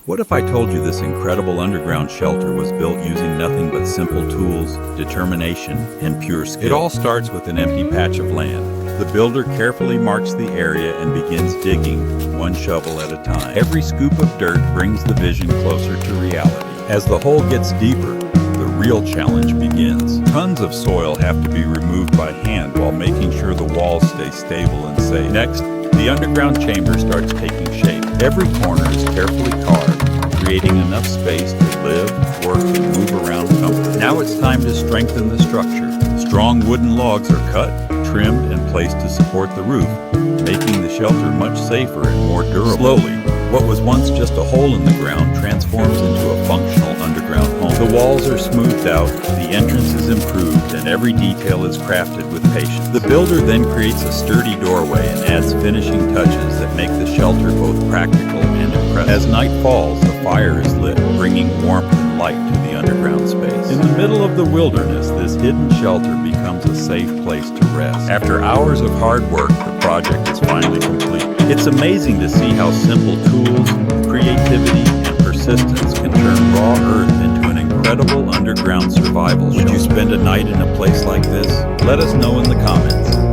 What if I told you this incredible underground shelter was built using nothing but simple tools, determination, and pure skill? It all starts with an empty patch of land. The builder carefully marks the area and begins digging, one shovel at a time. Every scoop of dirt brings the vision closer to reality. As the hole gets deeper, the real challenge begins. Tons of soil have to be removed by hand while making sure the walls stay stable and safe. Next, the underground chamber starts taking shape. Every corner is carefully carved, creating enough space to live, work, and move around comfortably. Now it's time to strengthen the structure. Strong wooden logs are cut, trimmed, and placed to support the roof, making the shelter much safer and more durable. Slowly, what was once just a hole in the ground transforms into a functional underground home. The walls are smoothed out, the entrance is improved, and every detail is crafted with patience. The builder then creates a sturdy doorway and adds finishing touches that make the shelter both practical and impressive. As night falls, a fire is lit, bringing warmth and light to the underground space. In the middle of the wilderness, this hidden shelter becomes a safe place to rest. After hours of hard work, the project is finally complete. It's amazing to see how simple tools, creativity, and persistence can turn raw earth into an incredible underground survival shelter. Would you spend a night in a place like this? Let us know in the comments.